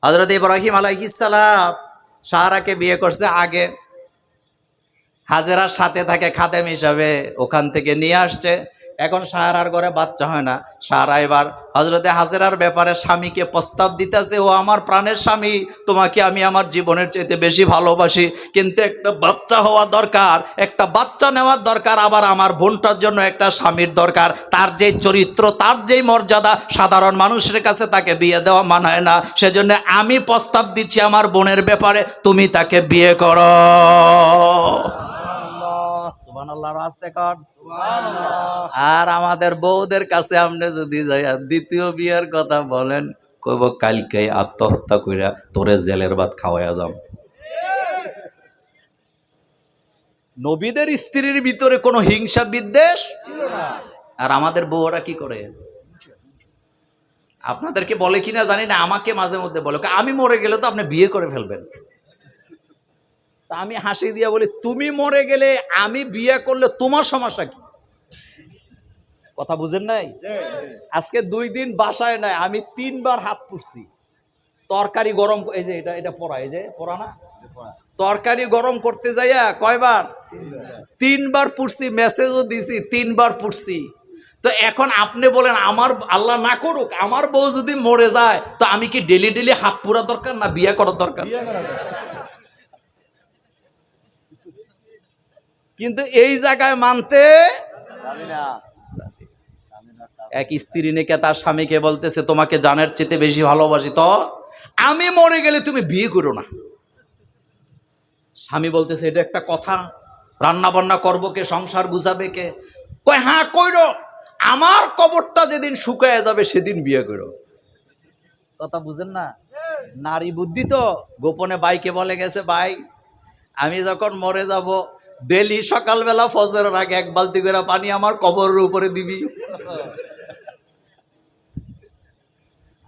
হযরত ইব্রাহিম আলাইহিস সালাম সারাকে বিয়ে করছে আগে, হাজেরার সাথে থাকে খাদেম হিসাবে, ওখান থেকে নিয়ে আসছে। এখন সাহারার ঘরে বাচ্চা হয় না। সাহারা এবার হযরতে হাজেরার ব্যাপারে স্বামীকে প্রস্তাব দিতেছে, ও আমার প্রাণের স্বামী, তোমাকে আমি আমার জীবনের চাইতে বেশি ভালোবাসি, কিন্তু একটা বাচ্চা হওয়া দরকার, একটা বাচ্চা নেওয়ার দরকার, আবার আমার বোনটার জন্য একটা স্বামীর দরকার। তার যে চরিত্র, তার যেই মর্যাদা, সাধারণ মানুষের কাছে তাকে বিয়ে দেওয়া মানায় না। সেজন্য আমি প্রস্তাব দিচ্ছি আমার বোনের ব্যাপারে, তুমি তাকে বিয়ে করো। সুবহানাল্লাহর আস্তে কর। আর আমাদের বউদের কাছে আপনি যদি যাইয়া দ্বিতীয় বিয়ের কথা বলেন, কইব কালকে আত্মহত্যা কইরা তোরে জেলের ভাত খাওয়াইয়া যাম। নবীদের স্ত্রীর ভিতরে কোনো হিংসা বিদ্বেষ ছিল না। আর আমাদের বউরা কি করে, আপনাদেরকে বলে কিনা জানি না, আমাকে মাঝে মধ্যে বলে আমি মরে গেলে তো আপনি বিয়ে করে ফেলবেন। তা আমি হাসি দিয়া বলি, তুমি মরে গেলে আমি বিয়ে করলে তোমার সমস্যা কি? কথা বুঝেন নাই? আজকে 2 দিন বাসায় নাই, আমি 3 বার হাত পুড়ছি। তরকারি গরম, এই যে এটা পড়া, এই যে পড়া না, তরকারি গরম করতে যাইয়া কয়বার? 3 বার পুড়ছি, মেসেজও দিছি, 3 বার পুড়ছি। তো এখন আপনি বলেন, আমার আল্লাহ না করুক, আমার বউ যদি মরে যায়, তো আমি কি ডেলি ডেলি হাত পুরা দরকার না বিয়ে করার দরকার? কিন্তু এই জায়গায় মানতে জানি না। এক স্ত্রী নাকি তার স্বামীকে বলতেছে, তোমাকে জানের চেয়ে বেশি ভালোবাসি, তো আমি মরে গেলে তুমি বিয়ে করো না। স্বামী বলতেছে, এটা একটা কথা? রান্না বান্না করবো কে, সংসার গুছাবে কে? কয় হ্যাঁ কইরো, আমার কবরটা যেদিন শুকায় যাবে সেদিন বিয়ে করো। কথা বুঝেন না? নারী বুদ্ধি তো। গোপনে ভাইকে বলে গেছে, ভাই আমি যখন মরে যাব, ডেলি সকালবেলা ফজরের আগে 1 বালতি করে পানি আমার কবরের উপরে দিবি।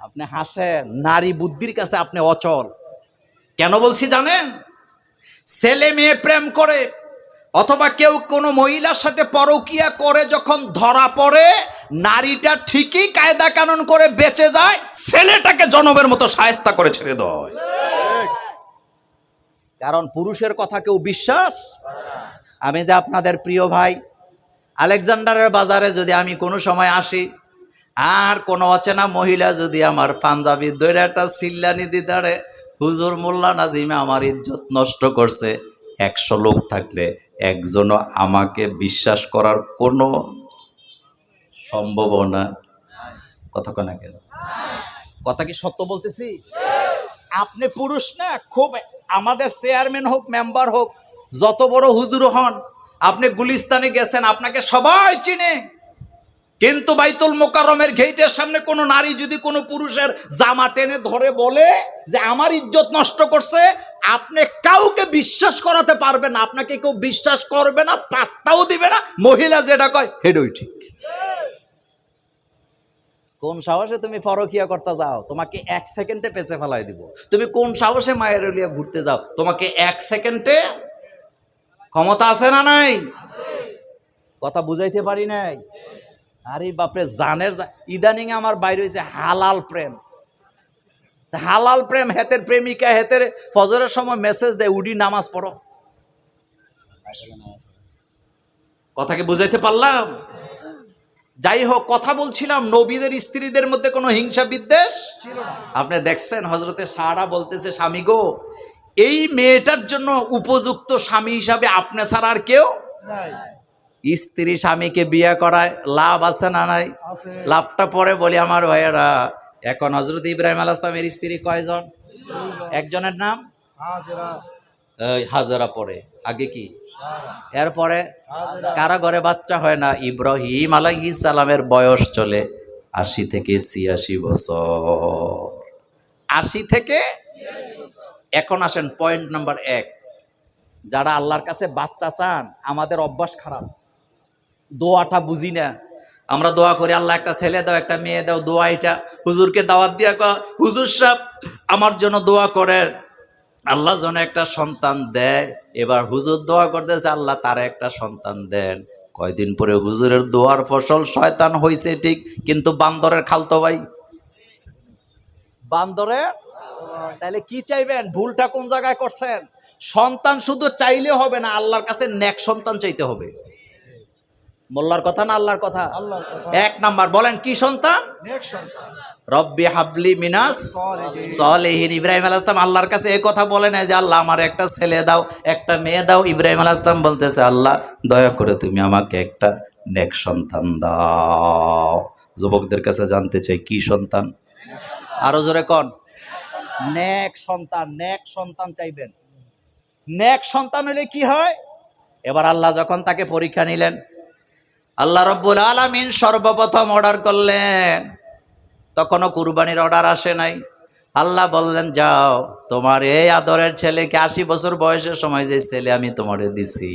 আপনি হাসেন, নারী বুদ্ধির কাছে আপনি অচল। কেন বলছি জানেন? ছেলে মেয়ে প্রেম করে অথবা কেউ কোনো মহিলার সাথে পরকীয়া করে যখন ধরা পড়ে, নারীটা ঠিকই কায়দা কানুন করে বেঁচে যায়, ছেলেটাকে জনমের মতো শায়েস্তা করে ছেড়ে দেয়। কারণ পুরুষের কথা কেউ বিশ্বাস। আমি যে আপনাদের প্রিয় ভাই, আলেকজান্ডারের বাজারে যদি আমি কোনো সময় আসি, আর কোনো অচেনা মহিলা যদি আমার পাঞ্জাবি ধরে একটা সিল্লানি দিদারে, হুজুর মোল্লা নাজিমে আমার ইজ্জত নষ্ট করছে, 100 লোক থাকলে একজনও আমাকে বিশ্বাস করার কোনো সম্ভাবনা। কথা কনা কেন? কথা কি সত্য বলতেছি? আপনি পুরুষ না, খুব আমাদের চেয়ারম্যান হোক, মেম্বার হোক, যত বড় হুজুর হন, আপনি গুলিস্তানে গেছেন, আপনাকে সবাই চিনে। কিন্তু বাইতুল মোকাররমের গেটের সামনে কোনো নারী যদি কোনো পুরুষের জামা টেনে ধরে বলে যে আমার ইজ্জত নষ্ট করছে, আপনি কাউকে বিশ্বাস করাতে পারবেন না, আপনাকে কেউ বিশ্বাস করবে না, পাত্তাও দিবে না। মহিলা যেটা কয় হেডই ঠিক। কোন সাহসে তুমি পরকীয়া করতে যাও, তোমাকে 1 সেকেন্ডে পেছে ফেলাই দিব। তুমি কোন সাহসে মায়ের লিয়া ঘুরতে যাও, তোমাকে 1 সেকেন্ডে ক্ষমতা আছে না নাই? কথা বুঝাইতে পারি নাই? আরে বাপরে, জানের ইদানিং আমার বাইরে হয়েছে হালাল প্রেম। হালাল প্রেম, হেতের প্রেমিকা হেতের ফজরের সময় মেসেজ দেয়, উডি নামাজ পড়ো। কথা কি বুঝাইতে পারলাম? যাই হোক, কথা বলছিলাম নবীদের স্ত্রীদের মধ্যে কোনো হিংসা বিদ্বেষ ছিল না। আপনি দেখছেন হযরতে সারা বলতেছে, স্বামী গো, এই মেয়েটার জন্য উপযুক্ত স্বামী হিসাবে আপনি ছাড়া আর কেউ নাই। স্ত্রী স্বামীকে বিয়ে করায় লাভ আছে না নাই? লাভটা পরে বলি আমার ভাইয়েরা। এখন হযরত ইব্রাহিম আলাইহিস সালামের স্ত্রী কয়জন? একজনের নাম হাজেরা, পরে আগে কি, এরপরে কারা ঘরে বাচ্চা হয় না? ইব্রাহিম আলাইহিস সালামের বয়স চলে 80 থেকে 86 বছর। 80 থেকে। এখন আসেন পয়েন্ট নাম্বার 1, যারা আল্লাহর কাছে বাচ্চা চান, আমাদের অভ্যাস খারাপ, দোয়াটা বুঝি না। আমরা দোয়া করি, আল্লাহ একটা ছেলে দাও, একটা মেয়ে দাও, দোয়া এটা হুজুরকে দাওয়াত দিয়া হুজুর সাহেব আমার জন্য দোয়া করেন, আল্লাহ যেন একটা সন্তান দেয়। এবার হুজুর দোয়া করতেছে, আল্লাহ তার একটা সন্তান দেন। কয়দিন পরে হুজুরের দোয়ার ফসল শয়তান হইছে ঠিক, কিন্তু বান্দরের খালতো ভাই, বান্দরের তাহলে কি চাইবেন? ভুলটা কোন জায়গায় করছেন? সন্তান শুধু চাইলে হবে না, আল্লাহর কাছে নেক সন্তান চাইতে হবে। মোল্লার কথা না আল্লাহর কথা? এক নাম্বার বলেন কি সন্তান? রব্বি হাবলি মিনাস সলিহিন। ইব্রাহিম আলাইহিস সালাম আল্লাহর কাছে এই কথা বলে না যে আল্লাহ আমার একটা ছেলে দাও, একটা মেয়ে দাও। ইব্রাহিম আলাইহিস সালাম বলতেছে আল্লাহ দয়া করে তুমি আমাকে একটা নেক সন্তান দাও। যুবকদের কাছে জানতে চাই কি সন্তান? আরো জোরে কোন? নেক সন্তান। নেক সন্তান চাইবেন। নেক সন্তান হলে কি হয়? এবার আল্লাহ যখন তাকে পরীক্ষা নিলেন, আল্লাহ রব্বুল আলামিন সর্বপ্রথম অর্ডার করলেন, তখনও কুরবানির অর্ডার আসে নাই। আল্লাহ বললেন যাও তোমার এই আদরের ছেলেকে 80 বছর বয়সের সময় যে ছেলে আমি তোমারে দিছি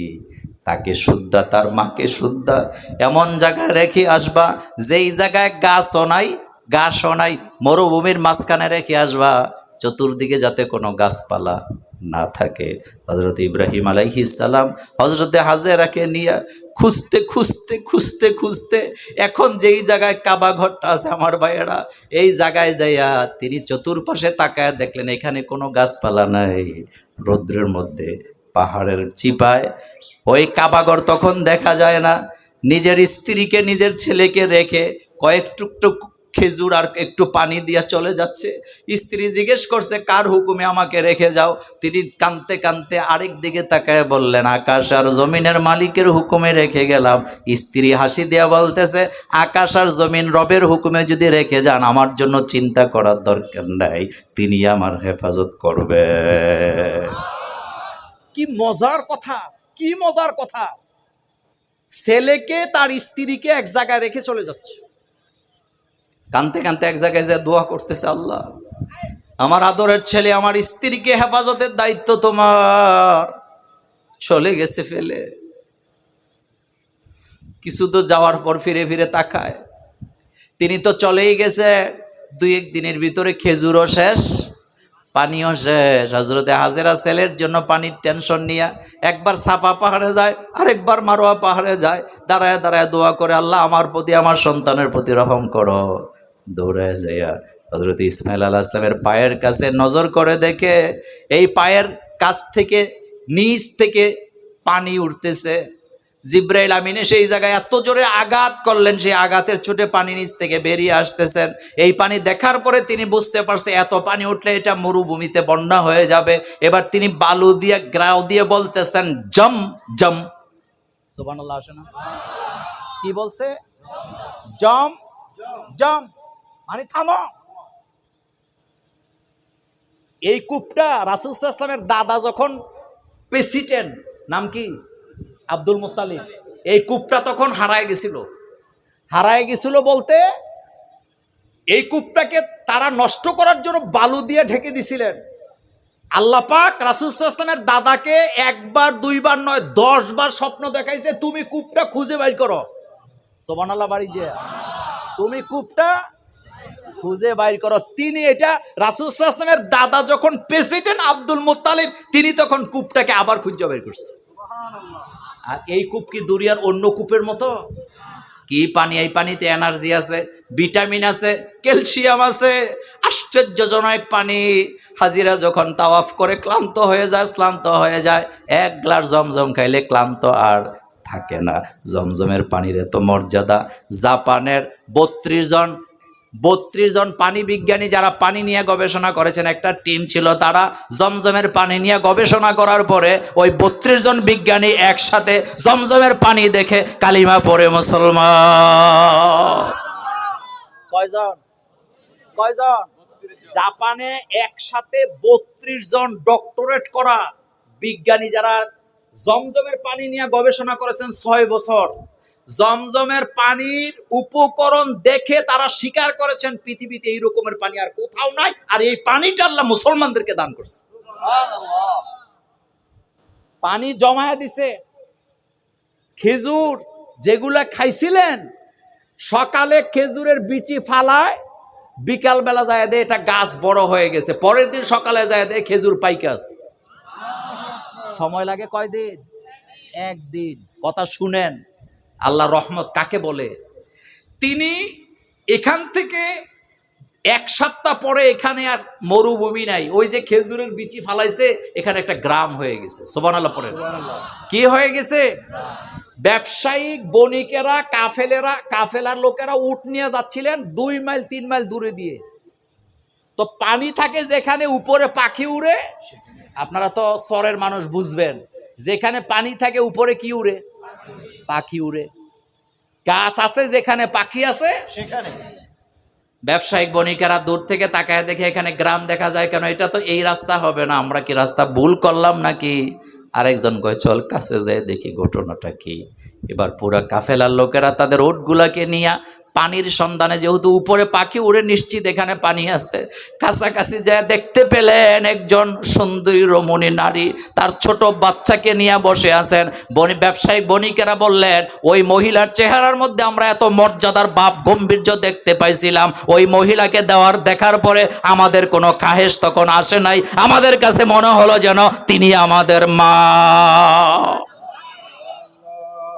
তাকে শুদ্ধা, তার মাকে শুদ্ধা এমন জায়গায় রেখে আসবা যেই জায়গায় গাছও নাই, মরুভূমির মাঝখানে রেখে আসবা, চতুর্দিকে যাতে কোনো গাছপালা না থাকে। হযরত ইব্রাহিম আলাইহিস সালাম হযরতে হাজেরাকে নিয়ে খুঁজতে এখন যেই জায়গায় কাবা ঘরটা আছে আমার ভাইয়েরা, এই জায়গায় যাইয়া তিনি চতুর্পাশে তাকায় দেখলেন এখানে কোনো গাছপালা নাই। রৌদ্রের মধ্যে পাহাড়ের চিপায় ওই কাবাঘর তখন দেখা যায় না। নিজের স্ত্রীকে নিজের ছেলেকে রেখে কয়েক টুকটুক খেজুর আর একটু পানি দিয়া চলে যাচ্ছে। স্ত্রী জিজ্ঞেস করছে কার হুকুমে আমাকে রেখে যাও? তিনি কাঁদতে কাঁদতে আরেক দিকে তাকায় বললেন আকাশ আর জমিনের মালিকের হুকুমে রেখে গেলাম। স্ত্রী হাসি দিয়া বলতেছে আকাশ আর জমিন রবের হুকুমে যদি রেখে যান আমার জন্য চিন্তা করার দরকার নাই, তিনি আমার হেফাজত করবে। কি মজার কথা, কি মজার কথা! ছেলেকে তার স্ত্রীকে এক জায়গায় রেখে চলে যাচ্ছে, কানতে কানতে এক জায়গায় যে দোয়া করতেছে আল্লাহ আমার আদরের ছেলে আমার স্ত্রীকে হেফাজতের দায়িত্ব তোমার। চলে গেছে ফেলে। কিছু তো যাওয়ার পর ফিরে ফিরে তাকায়, তিনি তো চলেই গেছে, 2-1 দিনের ভিতরে খেজুরও শেষ, পানিও শেষ। হযরতে হাজেরা ছেলের জন্য পানির টেনশন নিয়ে একবার সাফা পাহাড়ে যায়, আরেকবার মারোয়া পাহাড়ে যায়, দাঁড়ায় দাঁড়ায় দোয়া করে আল্লাহ আমার প্রতি আমার সন্তানের প্রতি রহম করো। দৌড়ায় যাইয়া হযরত ইসমাইল আলাইহিস সালামের পায়ের কাছে নজর করে দেখে এই পায়ের কাছ থেকে নিচ থেকে পানি উঠতেছে। জিব্রাইল আমিন সেই জায়গায় এত জোরে আঘাত করলেন, সেই আঘাতের চোটে পানি নিচ থেকে বেরিয়ে আসতেছেন। এই পানি দেখার পরে তিনি বুঝতে পারছে এত পানি উঠলে এটা মরুভূমিতে বন্যা হয়ে যাবে। এবার তিনি বালু দিয়ে গ্রাও দিয়ে বলতেছেন জম জম। সুবহানাল্লাহ আসে না? কি বলছে? জম জম, মানে থামো। এই কূপটা রাসূল সাল্লাল্লাহু আলাইহি ওয়াসাল্লামের দাদা যখন প্রেসিডেন্ট, নাম কি? আব্দুল মুত্তালিব, এই কূপটা তখন হারায় গেছিল বলতে এই কূপটাকে তারা নষ্ট করার জন্য বালু দিয়ে ঢেকে দিছিলেন। আল্লাহ পাক রাসূল সাল্লাল্লাহু আলাইহি ওয়াসাল্লামের দাদাকে 1বার 2বার নয় 10 বার স্বপ্ন দেখাইছে তুমি কূপটা খুঁজে বাইর করো। সুবহানাল্লাহ বাড়ি যে তুমি কূপটা খুঁজে বাইর করো। তিনি এটা রাসূল সাল্লাল্লাহু আলাইহি ওয়াসাল্লামের দাদা যখন প্রেসিডেন্ট আব্দুল মুত্তালিব, তিনি তখন কূপটাকে আবার খুঁজে বের করছে। আর এই কূপ কি দুনিয়ার অন্য কূপের মতো? কি পানি! এই পানিতে এনার্জি আছে, ভিটামিন আছে, ক্যালসিয়াম আছে, আশ্চর্যজনক পানি। হাজিরা যখন তাওয়াফ করে ক্লান্ত হয়ে যায় 1 গ্লাস জমজম খাইলে ক্লান্ত আর থাকে না। জমজমের পানির এত মর্যাদা। জাপানের 32 জন পানি বিজ্ঞানী যারা পানি নিয়ে গবেষণা করেছেন, একটা টিম ছিল, তারা জমজমের পানি নিয়ে গবেষণা করার পরে ওই 32 জন বিজ্ঞানী একসাথে জমজমের পানি দেখে কালিমা পড়ে মুসলমান। কয়জন? জাপানে একসাথে 32 জন ডক্টরেট করা বিজ্ঞানী যারা জমজমের পানি নিয়ে গবেষণা করেছেন 6 বছর। জমজমের পানির উপকরণ দেখে তারা স্বীকার করেছেন পৃথিবীতে এই রকমের পানি আর কোথাও নাই, আর এই পানিটা আল্লাহ মুসলমানদেরকে দান করছে। পানি জমায়া দিছে। খেজুর যেগুলা খাইছিলেন, সকালে খেজুরের বিচি ফালায়, বিকাল বেলা যায় দে এটা গাছ বড় হয়ে গেছে, পরের দিন সকালে যায় দে খেজুর পাইকাস। সময় লাগে কয়দিন? 1 দিন। কথা শুনেন, আল্লাহ রহমত কাকে বলে? তিনি এখান থেকে এক সপ্তাহ পরে এখানে আর মরুভূমি নাই, ওই যে খেজুরের বিচি ফালাইছে এখানে একটা গ্রাম হয়ে গেছে। সুবহানাল্লাহ পড়েন। কি হয়ে গেছে? ব্যবসায়িক বণিকেরা, কাফেলার লোকেরা উট নিয়ে যাচ্ছিলেন 2 মাইল 3 মাইল দূরে দিয়ে। তো পানি থাকে যেখানে, উপরে পাখি উড়ে। আপনারা তো শহরের মানুষ, বুঝবেন, যেখানে পানি থাকে উপরে কি উড়ে? পাখি উড়ে। গাছ আছে যেখানে, পাখি আছে সেখানে। ব্যবসায়িক বণিকেরা দূর থেকে তাকায় দেখে এখানে গ্রাম দেখা যায় কেন, এটা তো এই রাস্তা হবে না, আমরা কি রাস্তা ভুল করলাম নাকি? আরেকজন কয় চল কাছে যায় দেখি ঘটনাটা কি। এবার পুরা কাফেলার লোকেরা তাদের উটগুলাকে নিয়ে পানির সন্ধানে, যেহেতু উপরে পাখি উড়ে, নিশ্চিত এখানে পানি আছে, কাছাকাছি যায় দেখতে পেলেন একজন সুন্দরী রমণী নারী তার ছোট বাচ্চাকে নিয়ে বসে আছেন। ব্যবসায়িক বণিকেরা বললেন, ওই মহিলার চেহারার মধ্যে আমরা এত মর্যাদার ভাব গাম্ভীর্য দেখতে পাইছিলাম, ওই মহিলাকে দেখার পরে আমাদের কোনো কাহেস তখন আসে নাই, আমাদের কাছে মনে হলো যেন তিনি আমাদের মা,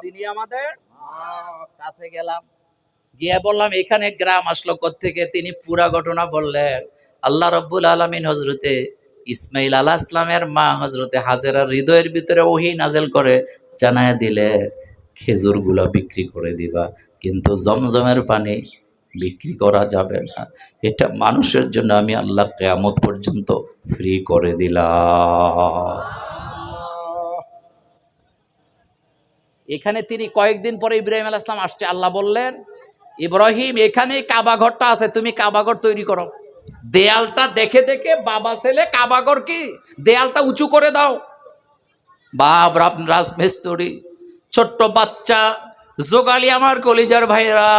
তিনি আমাদের কাছে। গেলাম, গিয়ে বললাম এখানে গ্রাম আসলো কোত্থেকে? তিনি পুরা ঘটনা বললেন। আল্লাহ রাব্বুল আলামিন হযরতে ইসমাইল আলাইহিস সালামের মা হযরতে হাজেরার হৃদয়ের ভিতরে ওহী নাযিল করে জানায় দিলে, খেজুরগুলো বিক্রি করে দিবা, কিন্তু জমজমের পানি বিক্রি করা যাবে না। এটা মানুষের জন্য আমি আল্লাহ কিয়ামত পর্যন্ত ফ্রি করে দিলাম। এখানে তিনি কয়েকদিন পরে ইব্রাহিম আলাইহিস সালাম আসছে। আল্লাহ বললেন, ইব্রাহিম এখানে কাবা ঘরটা আছে, তুমি কাবা ঘর তৈরি করো। দেয়ালটা দেখে দেখে বাবা ছেলে কাবা ঘর কি দেয়ালটা উঁচু করে দাও। বাপ রাজমিস্ত্রি, ছোট্ট বাচ্চা, জোগালি, আমার কলিজার ভাইরা,